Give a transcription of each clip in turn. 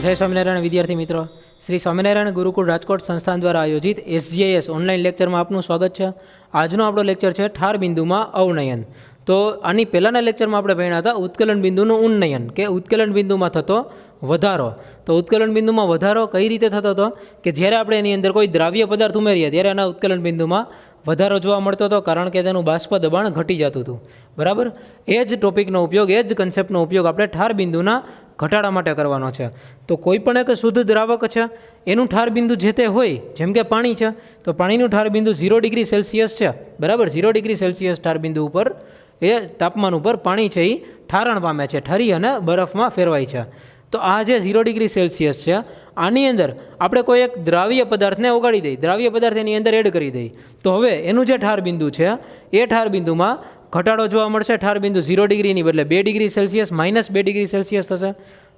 જય સ્વામિનારાયણ વિદ્યાર્થી મિત્રો, શ્રી સ્વામિનારાયણ ગુરુકુળ રાજકોટ સંસ્થાન દ્વારા આયોજિત SGIS ઓનલાઈન લેક્ચરમાં આપનું સ્વાગત છે. આજનો આપણો લેક્ચર છે ઠાર બિંદુમાં અવનયન. તો આની પહેલાંના લેક્ચરમાં આપણે ભણ્યા હતા ઉત્કલન બિંદુનું ઉન્નયન કે ઉત્કલન બિંદુમાં થતો વધારો. તો ઉત્કલન બિંદુમાં વધારો કઈ રીતે થતો હતો કે જ્યારે આપણે એની અંદર કોઈ દ્રાવ્ય પદાર્થ ઉમેરીએ ત્યારે એના ઉત્કલન બિંદુમાં વધારો જોવા મળતો હતો, કારણ કે તેનું બાષ્પ દબાણ ઘટી જતું હતું. બરાબર, એ જ ટોપિકનો ઉપયોગ, એ જ કન્સેપ્ટનો ઉપયોગ આપણે ઠાર બિંદુના ઘટાડા માટે કરવાનો છે. તો કોઈ પણ એક શુદ્ધ દ્રાવક છે એનું ઠાર બિંદુ જે તે હોય, જેમ કે પાણી છે તો પાણીનું ઠાર બિંદુ 0 ડિગ્રી સેલ્સિયસ છે. બરાબર, 0 ડિગ્રી સેલ્સિયસ ઠાર બિંદુ ઉપર, એ તાપમાન ઉપર પાણી છે એ ઠારણ પામે છે, ઠરી અને બરફમાં ફેરવાય છે. તો આ જે 0 ડિગ્રી સેલ્સિયસ છે આની અંદર આપણે કોઈ એક દ્રાવ્ય પદાર્થને ઓગાળી દઈએ, દ્રાવ્ય પદાર્થ એની અંદર એડ કરી દઈએ, તો હવે એનું જે ઠાર બિંદુ છે એ ઠાર બિંદુમાં ઘટાડો જોવા મળશે. ઠાર બિંદુ 0 ડિગ્રીની બદલે 2 ડિગ્રી સેલ્સિયસ -2 ડિગ્રી સેલ્સિયસ થશે.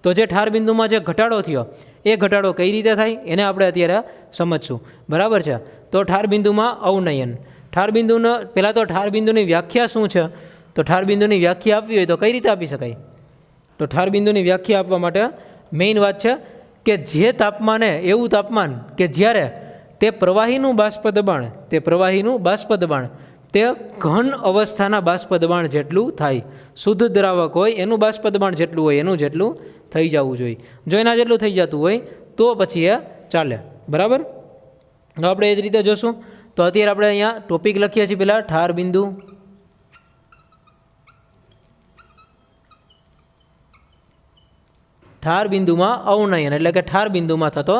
તો જે ઠાર બિંદુમાં જે ઘટાડો થયો એ ઘટાડો કઈ રીતે થાય એને આપણે અત્યારે સમજશું. બરાબર છે. તો ઠાર બિંદુમાં અવનયન. ઠાર બિંદુનો પહેલાં તો ઠાર બિંદુની વ્યાખ્યા શું છે? તો ઠાર બિંદુની વ્યાખ્યા આપવી હોય તો કઈ રીતે આપી શકાય? તો ઠાર બિંદુની વ્યાખ્યા આપવા માટે મેઇન વાત છે કે જે તાપમાને, એવું તાપમાન કે જ્યારે તે પ્રવાહીનું બાષ્પ દબાણ તે ઘન અવસ્થાના બાષ્પ દબાણ જેટલું થાય. શુદ્ધ દ્રાવક હોય એનું બાષ્પ દબાણ જેટલું હોય એનું જેટલું થઈ જવું જોઈએ. જો એના જેટલું થઈ જતું હોય તો પછી એ ચાલે. બરાબર, તો આપણે એ જ રીતે જોશું. તો અત્યારે આપણે અહીંયા ટોપિક લખીએ છીએ પહેલાં ઠાર બિંદુ. ઠાર બિંદુમાં અવનયન એટલે કે ઠાર બિંદુમાં થતો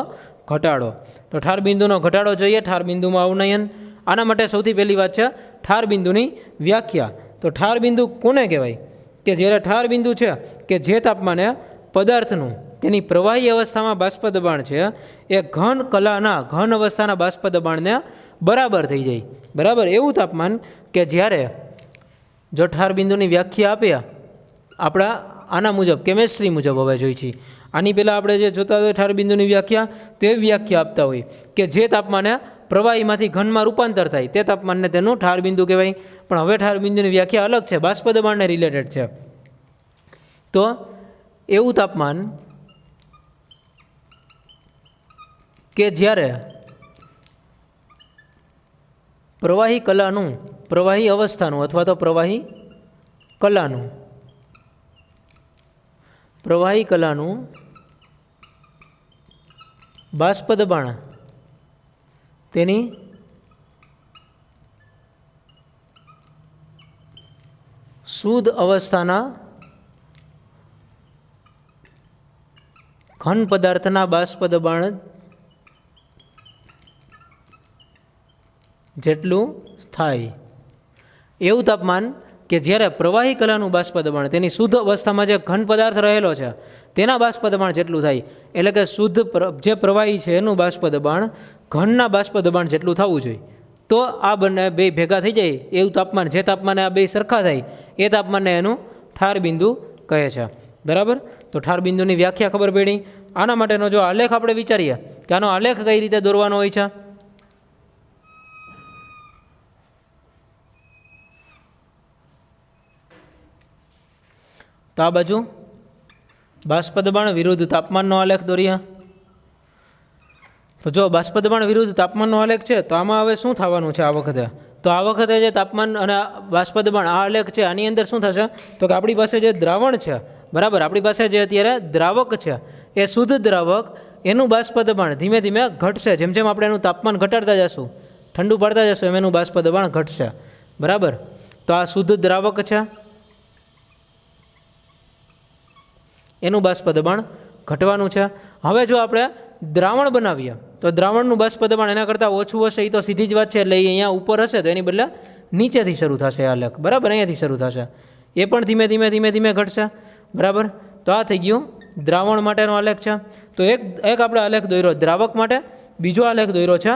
ઘટાડો. તો ઠાર બિંદુનો ઘટાડો જોઈએ, ઠાર બિંદુમાં અવનયન. આના માટે સૌથી પહેલી વાત છે ઠાર બિંદુની વ્યાખ્યા. તો ઠાર બિંદુ કોને કહેવાય? કે જ્યારે ઠાર બિંદુ છે કે જે તાપમાને પદાર્થનું તેની પ્રવાહી અવસ્થામાં બાષ્પ દબાણ છે એ ઘન અવસ્થાના બાષ્પ દબાણને બરાબર થઈ જાય. બરાબર, એવું તાપમાન કે જ્યારે, જો ઠાર બિંદુની વ્યાખ્યા આપ્યા આપણા આના મુજબ, કેમેસ્ટ્રી મુજબ હવે જોઈ છીએ. આની પહેલાં આપણે જે જોતા હોય ઠાર બિંદુની વ્યાખ્યા, તો એ વ્યાખ્યા આપતા હોય કે જે તાપમાને પ્રવાહીમાંથી ઘનમાં રૂપાંતર થાય તે તાપમાનને તેનું ઠાર બિંદુ કહેવાય. પણ હવે ઠાર બિંદુની વ્યાખ્યા અલગ છે, બાષ્પ દબાણને રિલેટેડ છે. તો એવું તાપમાન કે જ્યારે પ્રવાહી અવસ્થાનું અથવા તો પ્રવાહી કલાનું બાષ્પ દબાણ તેની શુદ્ધ અવસ્થાના ઘન પદાર્થના બાષ્પ દબાણ જેટલું થાય. એવું તાપમાન કે જ્યારે પ્રવાહી કલાનું બાષ્પ દબાણ તેની શુદ્ધ અવસ્થામાં જે ઘન પદાર્થ રહેલો છે તેના બાષ્પ દબાણ જેટલું થાય. એટલે કે શુદ્ધ જે પ્રવાહી છે એનું બાષ્પ દબાણ ઘનના બાષ્પ દબાણ જેટલું થવું જોઈએ. તો આ બંને બે ભેગા થઈ જાય એવું તાપમાન, જે તાપમાને આ બે સરખા થાય એ તાપમાનને એનું ઠાર બિંદુ કહે છે. બરાબર, તો ઠાર બિંદુની વ્યાખ્યા ખબર પડી. આના માટેનો જો આલેખ આપણે વિચારીએ કે આનો આલેખ કઈ રીતે દોરવાનો હોય છે. તો આ બાજુ બાષ્પ દબાણ વિરુદ્ધ તાપમાનનો આલેખ દોરીએ. તો જો બાષ્પ દબાણ વિરુદ્ધ તાપમાનનો આલેખ છે તો આમાં હવે શું થવાનું છે આ વખતે? તો આ વખતે જે તાપમાન અને બાષ્પ દબાણ આ આલેખ છે આની અંદર શું થશે? તો કે આપણી પાસે જે દ્રાવણ છે, બરાબર, આપણી પાસે જે અત્યારે દ્રાવક છે એ શુદ્ધ દ્રાવક, એનું બાષ્પ દબાણ ધીમે ધીમે ઘટશે. જેમ જેમ આપણે એનું તાપમાન ઘટાડતા જશું, ઠંડુ પાડતા જશું, એમ એનું બાષ્પ દબાણ ઘટશે. બરાબર, તો આ શુદ્ધ દ્રાવક છે, એનું બાષ્પ દબાણ ઘટવાનું છે. હવે જો આપણે દ્રાવણ બનાવીએ તો દ્રાવણનું બાષ્પ દબાણ એના કરતાં ઓછું હશે, એ તો સીધી જ વાત છે. એટલે એ અહીંયા ઉપર હશે તો એની બદલે નીચેથી શરૂ થશે આ આલેખ. બરાબર, અહીંયાથી શરૂ થશે, એ પણ ધીમે ધીમે ઘટશે. બરાબર, તો આ થઈ ગયું દ્રાવણ માટેનો આલેખ છે. તો એક આપણે આલેખ દોર્યો દ્રાવક માટે, બીજો આલેખ દોર્યો છે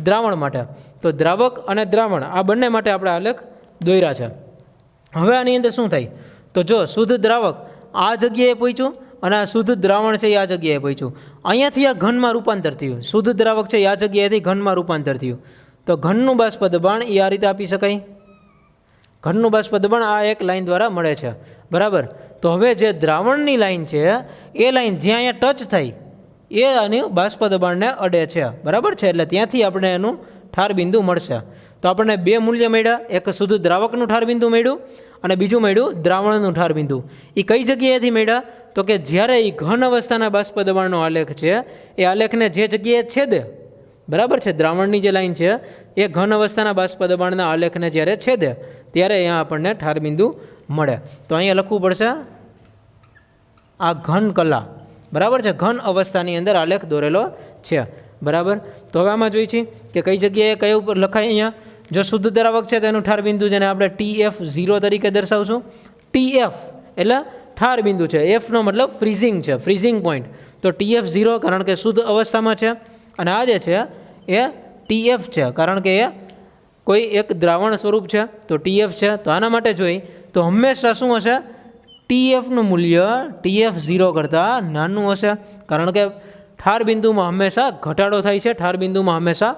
દ્રાવણ માટે. તો દ્રાવક અને દ્રાવણ આ બંને માટે આપણે આલેખ દોર્યા છે. હવે આની અંદર શું થાય? તો જો શુદ્ધ દ્રાવક આ જગ્યાએ પહોંચ્યું અને આ શુદ્ધ દ્રાવણ છે એ આ જગ્યાએ પહોંચ્યું. અહીંયાથી આ ઘનમાં રૂપાંતર થયું. શુદ્ધ દ્રાવક છે એ આ જગ્યાએથી ઘનમાં રૂપાંતર થયું. તો ઘનનું બાષ્પ દબાણ એ આ રીતે આપી શકાય. ઘનનું બાષ્પ દબાણ આ એક લાઈન દ્વારા મળે છે. બરાબર. તો હવે જે દ્રાવણની લાઈન છે એ લાઈન જ્યાં અહીંયા ટચ થાય એ આની બાષ્પ દબાણને અડે છે, બરાબર છે. એટલે ત્યાંથી આપણે એનું ઠાર બિંદુ મળશે. તો આપણને બે મૂલ્ય મળ્યા, એક શુદ્ધ દ્રાવકનું ઠાર બિંદુ મળ્યું અને બીજું મળ્યું દ્રાવણનું ઠાર બિંદુ. એ કઈ જગ્યાએથી મળ્યા? તો કે જ્યારે એ ઘન અવસ્થાના બાષ્પ દબાણનો આલેખ છે એ આલેખને જે જગ્યાએ છેદે, બરાબર છે, દ્રાવણની જે લાઈન છે એ ઘન અવસ્થાના બાષ્પ દબાણના આલેખને જ્યારે છેદે ત્યારે અહીંયા આપણને ઠાર બિંદુ મળે. તો અહીંયા લખવું પડશે આ ઘન કલા, બરાબર છે, ઘન અવસ્થાની અંદર આલેખ દોરેલો છે, બરાબર. તો હવે આમાં જોઈએ છીએ કે કઈ જગ્યાએ કઈ ઉપર લખાય. અહીંયા જો શુદ્ધ દ્રાવક છે તો એનું ઠાર બિંદુ જેને આપણે TF0 તરીકે દર્શાવશું. TF એટલે ઠાર બિંદુ છે, એફનો મતલબ ફ્રીઝિંગ છે, ફ્રીઝિંગ પોઈન્ટ. તો TF0 કારણ કે શુદ્ધ અવસ્થામાં છે અને આ જે છે એ TF છે કારણ કે એ કોઈ એક દ્રાવણ સ્વરૂપ છે, તો TF છે. તો આના માટે જોઈ તો હંમેશા શું હશે? TFનું મૂલ્ય TF0 કરતાં નાનું હશે કારણ કે ઠાર બિંદુમાં હંમેશા ઘટાડો થાય છે, ઠાર બિંદુમાં હંમેશા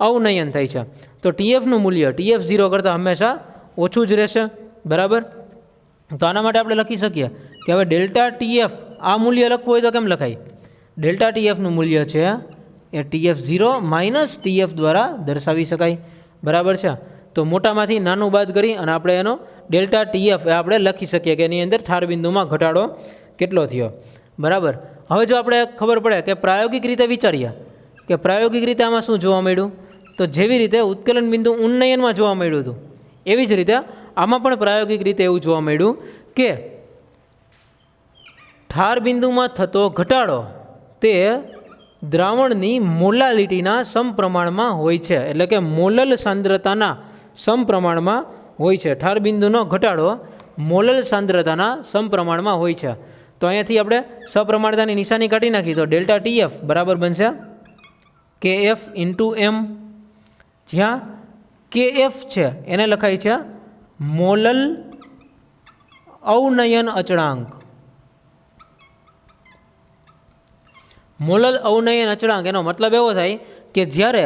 અવનયન થાય છે. તો TFનું મૂલ્ય TF0 કરતાં હંમેશા ઓછું જ રહેશે, બરાબર. તો આના માટે આપણે લખી શકીએ કે હવે ડેલ્ટા TF આ મૂલ્ય લખવું હોય તો કેમ લખાય? ડેલ્ટા TFનું મૂલ્ય છે એ TF0 માઇનસ TF દ્વારા દર્શાવી શકાય, બરાબર છે. તો મોટામાંથી નાનું બાદ કરી અને આપણે એનો ડેલ્ટા TF એ આપણે લખી શકીએ કે એની અંદર ઠાર બિંદુમાં ઘટાડો કેટલો થયો, બરાબર. હવે જો આપણે ખબર પડે કે પ્રાયોગિક રીતે વિચારીએ કે પ્રાયોગિક રીતે આમાં શું જોવા મળ્યું, તો જેવી રીતે ઉત્કલન બિંદુ ઉન્નયનમાં જોવા મળ્યું હતું એવી જ રીતે આમાં પણ પ્રાયોગિક રીતે એવું જોવા મળ્યું કે ઠાર બિંદુમાં થતો ઘટાડો તે દ્રાવણની મોલાલિટીના સમપ્રમાણમાં હોય છે, એટલે કે મોલલ સાંદ્રતાના સમપ્રમાણમાં હોય છે. ઠાર બિંદુનો ઘટાડો મોલલ સાંદ્રતાના સમપ્રમાણમાં હોય છે. તો અહીંયાથી આપણે સપ્રમાણતાની નિશાની કાઢી નાખી તો ડેલ્ટા TF બરાબર બનશે KF ઇન્ટુ M, જ્યાં KF છે એને લખાય છે મોલલ અવનયન અચળાંક. મોલલ અવનયન અચળાંક એનો મતલબ એવો થાય કે જ્યારે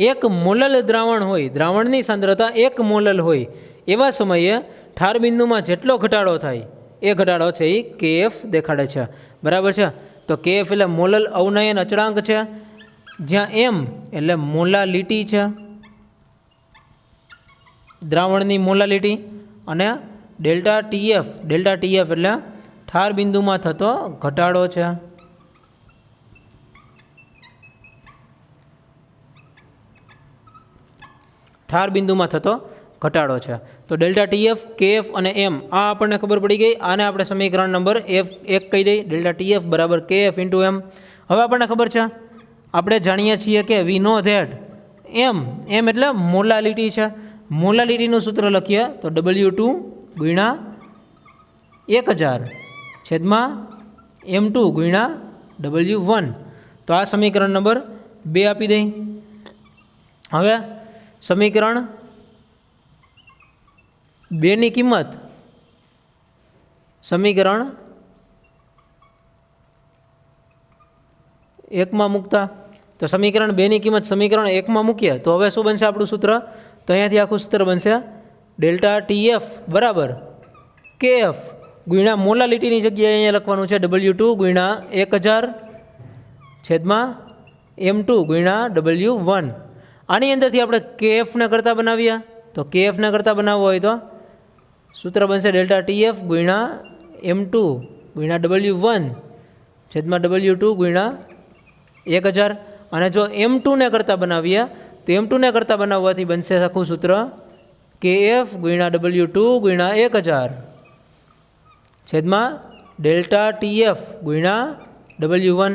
એક મોલલ દ્રાવણ હોય, દ્રાવણની સાંદ્રતા 1 મોલલ હોય, એવા સમયે ઠાર બિંદુમાં જેટલો ઘટાડો થાય એ ઘટાડો છે એ KF દેખાડે છે, બરાબર છે. તો KF એટલે મોલલ અવનયન અચળાંક છે, જ્યાં M એટલે મોલાલિટી છે, દ્રાવણની મોલાલિટી, અને ડેલ્ટા TF એટલે ઠાર બિંદુમાં થતો ઘટાડો છે. ઠાર બિંદુમાં થતો ઘટાડો છે. તો ડેલ્ટા TF, KF અને M આ આપણને ખબર પડી ગઈ. આને આપણે સમીકરણ નંબર F1 કહી દઈએ. ડેલ્ટા TF બરાબર KF ઇન્ટુ M. હવે આપણને ખબર છે, આપણે જાણીએ છીએ કે વી નો ધેટ M એટલે મોલાલિટી છે. મોલાલિટીનું સૂત્ર લખીએ તો W2 ગુણ્યા 1000 છેદમાં M2 ગુણ્યા W1. તો આ સમીકરણ નંબર 2 આપી દઈ. હવે સમીકરણ 2ની કિંમત સમીકરણ 1માં મૂકતા, તો સમીકરણ 2ની કિંમત સમીકરણ 1માં મૂકીએ તો હવે શું બનશે આપણું સૂત્ર? તો અહીંયાથી આખું સૂત્ર બનશે ડેલ્ટા TF બરાબર KF ગુણ્યા મોલાલિટીની જગ્યાએ અહીંયા લખવાનું છે W2 ગુણ્યા 1000 છેદમાં M2 ગુણ્યા W1. આની અંદરથી આપણે KFને કરતાં બનાવીએ તો KFને કરતાં બનાવવો હોય તો સૂત્ર બનશે ડેલ્ટા TF ગુણ્યા M2 ગુણ્યા W1 છેદમાં W2 ગુણ્યા 1000. અને જો M2ને કરતાં બનાવીએ તો M2ને કરતાં બનાવવાથી બનશે આખું સૂત્ર KF ગુણ્યા W2 ગુણ્યા 1000 છેદમાં ડેલ્ટા TF ગુણ્યા W1.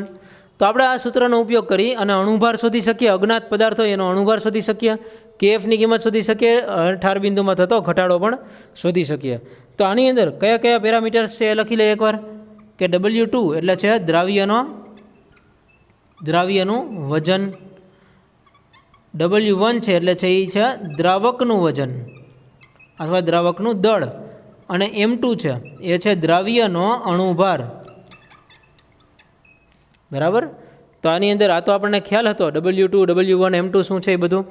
તો આપણે આ સૂત્રનો ઉપયોગ કરી અને અણુભાર શોધી શકીએ, અજ્ઞાત પદાર્થ હોય એનો અણુભાર શોધી શકીએ, KFની કિંમત શોધી શકીએ, ઠાર બિંદુમાં થતો ઘટાડો પણ શોધી શકીએ. તો આની અંદર કયા કયા પેરામીટર્સ છે એ લખી લઈએ એકવાર કે W2 એટલે છે દ્રાવ્યનું વજન, W1 છે એટલે છે એ છે દ્રાવકનું વજન અથવા દ્રાવકનું દળ, અને M2 છે એ છે દ્રાવ્યનો અણુભાર, બરાબર. તો આની અંદર આ તો આપણને ખ્યાલ હતો W2, W1, M2 શું છે એ બધું.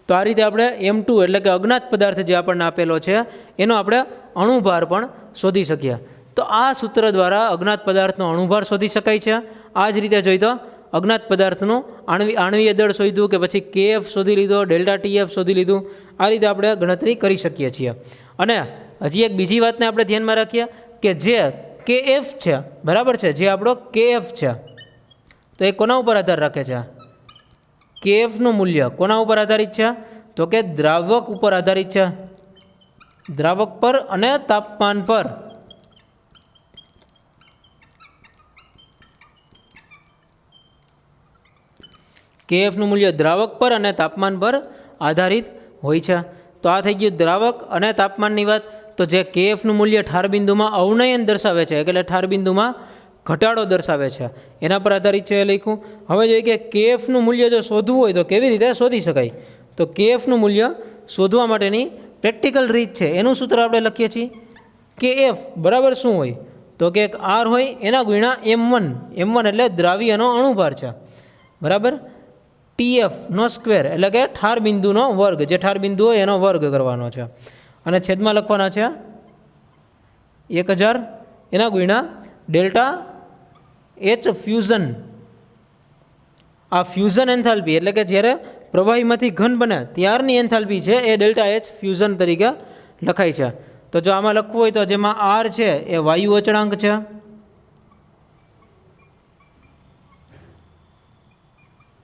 તો આ રીતે આપણે M2 એટલે કે અજ્ઞાત પદાર્થ જે આપણને આપેલો છે એનો આપણે અણુભાર પણ શોધી શકીએ. તો આ સૂત્ર દ્વારા અજ્ઞાત પદાર્થનો અણુભાર શોધી શકાય છે. આ જ રીતે જોઈ તો અજ્ઞાત પદાર્થનું આણવીય દળ શોધ્યું કે પછી KF શોધી લીધો, ડેલ્ટા TF શોધી લીધું. આ રીતે આપણે ગણતરી કરી શકીએ છીએ. અને હજી એક બીજી વાતને આપણે ધ્યાનમાં રાખીએ કે જે KF છે, બરાબર છે, જે આપણો KF છે, તો એ કોના ઉપર આધાર રાખે છે? KFનું મૂલ્ય કોના ઉપર આધારિત છે? તો કે દ્રાવક ઉપર આધારિત છે, દ્રાવક પર અને તાપમાન પર. KFનું મૂલ્ય દ્રાવક પર અને તાપમાન પર આધારિત હોય છે. તો આ થઈ ગયું દ્રાવક અને તાપમાનની વાત. તો જે KFનું મૂલ્ય ઠાર બિંદુમાં અવનયન દર્શાવે છે, એટલે ઠાર બિંદુમાં ઘટાડો દર્શાવે છે, એના પર આધારિત છે એ લખ્યું. હવે જોઈએ કે KFનું મૂલ્ય જો શોધવું હોય તો કેવી રીતે શોધી શકાય? તો KFનું મૂલ્ય શોધવા માટેની પ્રેક્ટિકલ રીત છે. એનું સૂત્ર આપણે લખીએ છીએ. KF બરાબર શું હોય? તો કે એક R હોય એના ગુણ્યા M1 એટલે દ્રાવ્યનો અણુભાર છે, બરાબર. TF નો સ્ક્વેર એટલે કે ઠાર બિંદુનો વર્ગ, જે ઠાર બિંદુ હોય એનો વર્ગ કરવાનો છે, અને છેદમાં લખવાના છે 1000 એના ગુણ્યા ડેલ્ટા H ફ્યુઝન. આ ફ્યુઝન એન્થાલ્પી એટલે કે જ્યારે પ્રવાહીમાંથી ઘન બને ત્યારની એન્થાલ્પી છે એ ડેલ્ટા H ફ્યુઝન તરીકે લખાય છે. તો જો આમાં લખવું હોય તો જેમાં R છે એ વાયુ અચળાંક છે,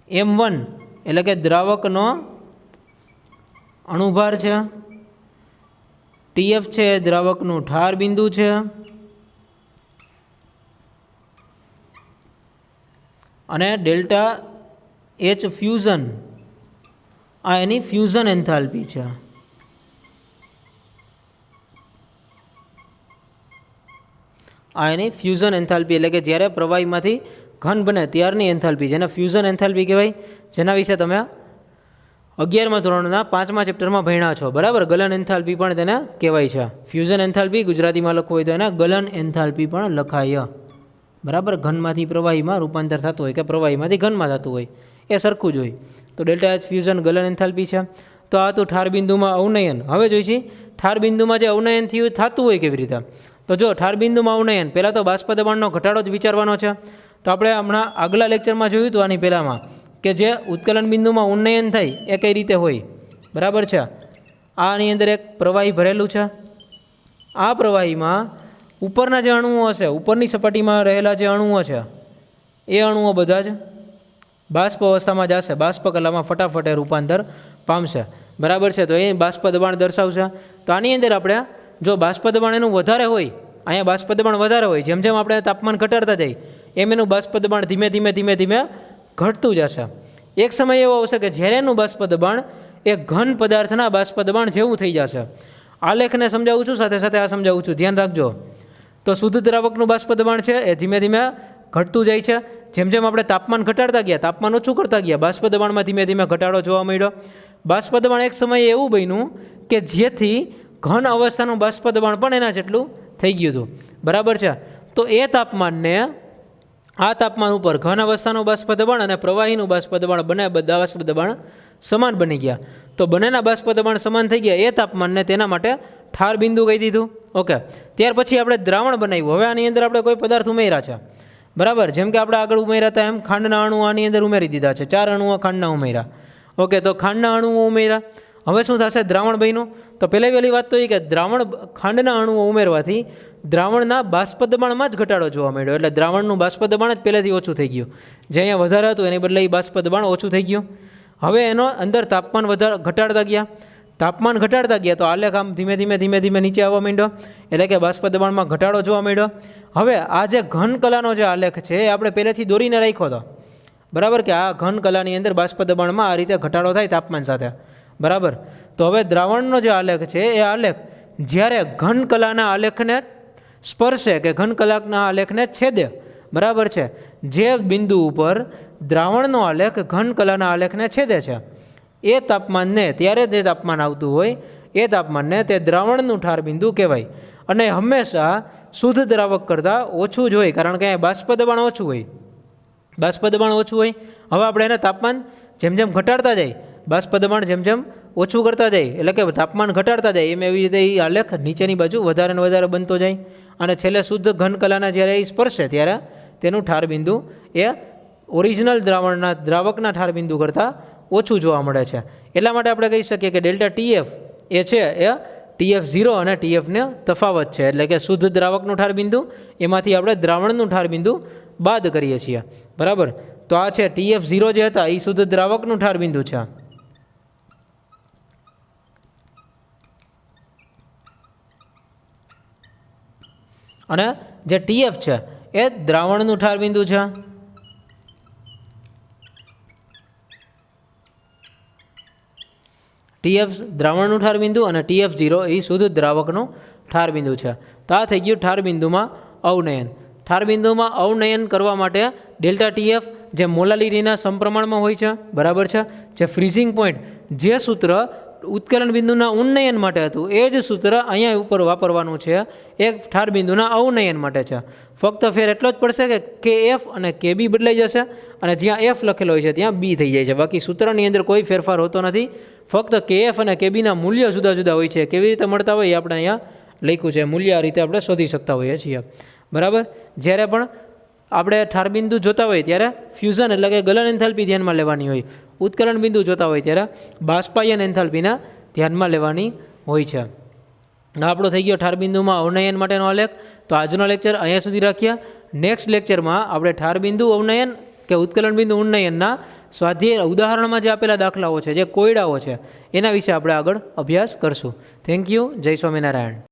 M1 એટલે કે દ્રાવકનો અણુભાર છે, TF છે દ્રાવકનું ઠાર બિંદુ છે, અને ડેલ્ટા H ફ્યુઝન આ એની ફ્યુઝન એન્થાલ્પી છે. આ એની ફ્યુઝન એન્થાલ્પી એટલે કે જ્યારે પ્રવાહીમાંથી ઘન બને ત્યારની એન્થાલ્પી, જેને ફ્યુઝન એન્થાલ્પી કહેવાય, જેના વિશે તમે 11મા ધોરણના 5મા ચેપ્ટરમાં ભણ્યા છો, બરાબર. ગલન એન્થાલ્પી પણ તેને કહેવાય છે. ફ્યુઝન એન્થાલ્પી ગુજરાતીમાં લખવું હોય તો એને ગલન એન્થાલ્પી પણ લખાય, બરાબર. ઘનમાંથી પ્રવાહીમાં રૂપાંતર થતું હોય કે પ્રવાહીમાંથી ઘનમાં થતું હોય એ સરખું જ હોય. તો ડેલ્ટા H ફ્યુઝન ગલન એન્થાલ્પી છે. તો આ તો ઠાર બિંદુમાં અવનયન. હવે જોઈશું ઠાર બિંદુમાં જે અવનયન થતું હોય કેવી રીતે. તો જો ઠાર બિંદુમાં અવનયન, પહેલાં તો બાષ્પ દબાણનો ઘટાડો જ વિચારવાનો છે. તો આપણે હમણાં આગલા લેક્ચરમાં જોયું હતું આની પહેલાંમાં કે જે ઉત્કલન બિંદુમાં ઉન્નયન થાય એ કઈ રીતે હોય, બરાબર છે. આની અંદર એક પ્રવાહી ભરેલું છે. આ પ્રવાહીમાં ઉપરના જે અણુઓ હશે, ઉપરની સપાટીમાં રહેલા જે અણુઓ છે એ અણુઓ બધા જ બાષ્પ અવસ્થામાં જશે, બાષ્પ કલામાં ફટાફટ એ રૂપાંતર પામશે, બરાબર છે. તો એ બાષ્પ દબાણ દર્શાવશે. તો આની અંદર આપણે જો બાષ્પ દબાણ એનું વધારે હોય, અહીંયા બાષ્પ દબાણ વધારે હોય, જેમ જેમ આપણે તાપમાન ઘટાડતા જઈએ એમ એનું બાષ્પ દબાણ ધીમે ધીમે ઘટતું જશે. એક સમય એવો આવશે કે જ્યારે એનું બાષ્પ દબાણ એ ઘન પદાર્થના બાષ્પ દબાણ જેવું થઈ જશે. આલેખને સમજાવું છું, સાથે સાથે આ સમજાવું છું, ધ્યાન રાખજો. તો શુદ્ધ દ્રાવકનું બાષ્પ દબાણ છે એ ધીમે ધીમે ઘટતું જાય છે. જેમ જેમ આપણે તાપમાન ઘટાડતા ગયા, તાપમાન ઓછું કરતા ગયા, બાષ્પ દબાણમાં ધીમે ધીમે ઘટાડો જોવા મળ્યો. બાષ્પ દબાણ એક સમયે એવું બન્યું કે જેથી ઘન અવસ્થાનું બાષ્પ દબાણ પણ એના જેટલું થઈ ગયું હતું, બરાબર છે. તો એ તાપમાનને આ તાપમાન ઉપર ઘન અવસ્થાનું બાષ્પ દબાણ અને પ્રવાહીનું બાષ્પ દબાણ બંને બાષ્પ દબાણ સમાન બની ગયા. તો બંનેના બાષ્પ દબાણ સમાન થઈ ગયા. એ તાપમાનને તેના માટે ઠાર બિંદુ કહી દીધું. ઓકે. ત્યાર પછી આપણે દ્રાવણ બનાવ્યું. હવે આની અંદર આપણે કોઈ પદાર્થ ઉમેર્યા છે, બરાબર. જેમ કે આપણે આગળ ઉમેર્યા હતા એમ ખાંડના અણુઓ આની અંદર ઉમેરી દીધા છે. 4 અણુઓ ખાંડના ઉમેર્યા. ઓકે. તો ખાંડના અણુઓ ઉમેર્યા. હવે શું થશે? દ્રાવણ બન્યું. તો પહેલી વાત તો એ કે દ્રાવણ ખાંડના અણુઓ ઉમેરવાથી દ્રાવણના બાષ્પ દબાણમાં જ ઘટાડો જોવા મળ્યો. એટલે દ્રાવણનું બાષ્પ દબાણ જ પહેલેથી ઓછું થઈ ગયું. જે અહીંયા વધારે હતું એની બદલે બાષ્પ દબાણ ઓછું થઈ ગયું. હવે એનો અંદર તાપમાન ઘટાડતા ગયા. તાપમાન ઘટાડતા ગયા તો આલેખ આમ ધીમે ધીમે નીચે આવવા માંડ્યો. એટલે કે બાષ્પ દબાણમાં ઘટાડો જોવા મળ્યો. હવે આ જે ઘન કલાનો જે આલેખ છે એ આપણે પહેલેથી દોરીને રાખ્યો હતો, બરાબર. કે આ ઘન કલાની અંદર બાષ્પ દબાણમાં આ રીતે ઘટાડો થાય તાપમાન સાથે, બરાબર. તો હવે દ્રાવણનો જે આલેખ છે એ આલેખ જ્યારે ઘન કલાના આલેખને સ્પર્શે કે ઘન કલાકના આલેખને છેદે, બરાબર છે, જે બિંદુ ઉપર દ્રાવણનો આલેખ ઘન કલાના આલેખને છેદે છે એ તાપમાનને, ત્યારે જે તાપમાન આવતું હોય એ તાપમાનને તે દ્રાવણનું ઠાર બિંદુ કહેવાય. અને હંમેશા શુદ્ધ દ્રાવક કરતાં ઓછું જ હોય, કારણ કે બાષ્પ દબાણ ઓછું હોય. બાષ્પ દબાણ ઓછું હોય. હવે આપણે એને તાપમાન જેમ જેમ ઘટાડતા જાય, બાષ્પ દબાણ જેમ જેમ ઓછું કરતા જાય, એટલે કે તાપમાન ઘટાડતા જાય એમ એવી રીતે એ આલેખ નીચેની બાજુ વધારે ને વધારે બનતો જાય. અને છેલ્લે શુદ્ધ ઘન કલાના જ્યારે એ સ્પર્શે ત્યારે તેનું ઠાર બિંદુ એ ઓરિજિનલ દ્રાવકના ઠાર બિંદુ કરતાં ઓછું જોવા મળે છે. એટલા માટે આપણે કહી શકીએ કે ડેલ્ટા ટીએફ એ છે એ TF0 અને TFને તફાવત છે. એટલે કે શુદ્ધ દ્રાવકનું ઠાર બિંદુ એમાંથી આપણે દ્રાવણનું ઠાર બિંદુ બાદ કરીએ છીએ. બરાબર. તો આ છે TF0 જે હતા એ શુદ્ધ દ્રાવકનું ઠાર બિંદુ છે. અને જે TF છે એ દ્રાવણનું ઠાર બિંદુ છે. TF દ્રાવણનું ઠાર બિંદુ અને TF0 એ શુદ્ધ દ્રાવકનું ઠાર બિંદુ છે. તો આ થઈ ગયું ઠાર બિંદુમાં અવનયન. ઠાર બિંદુમાં અવનયન કરવા માટે ડેલ્ટા TF જે મોલાલિટીના સમપ્રમાણમાં હોય છે, બરાબર છે, જે ફ્રીઝિંગ પોઈન્ટ જે સૂત્ર ઉત્કલન બિંદુના ઉન્નયન માટે હતું એ જ સૂત્ર અહીંયા ઉપર વાપરવાનું છે એક ઠાર બિંદુના અવનયન માટે છે. ફક્ત ફેર એટલો જ પડશે કે KF અને KB બદલાઈ જશે અને જ્યાં F લખેલો હોય છે ત્યાં B થઈ જાય છે. બાકી સૂત્રની અંદર કોઈ ફેરફાર હોતો નથી. ફક્ત KF અને KBના મૂલ્યો જુદા જુદા હોય છે. કેવી રીતે મળતા હોય એ આપણે અહીંયા લખ્યું છે. મૂલ્ય આ રીતે આપણે શોધી શકતા હોઈએ છીએ. બરાબર. જ્યારે પણ આપણે ઠાર બિંદુ જોતા હોય ત્યારે ફ્યુઝન એટલે કે ગલન એન્થાલ્પી ધ્યાનમાં લેવાની હોય. ઉત્કલન બિંદુ જોતા હોય ત્યારે બાષ્પાયન એન્થાલ્પીના ધ્યાનમાં લેવાની હોય છે. આપણો થઈ ગયો ઠાર બિંદુમાં અવનયન માટેનો આલેખ. તો આજનો લેક્ચર અહીંયા સુધી રાખીએ. નેક્સ્ટ લેક્ચરમાં આપણે ઠાર બિંદુ અવનયન કે ઉત્કલન બિંદુ ઉન્નયનના સ્વાધ્યાય ઉદાહરણમાં જે આપેલા દાખલાઓ છે, જે કોયડાઓ છે, એના વિશે આપણે આગળ અભ્યાસ કરશું. Thank you. જય સ્વામિનારાયણ.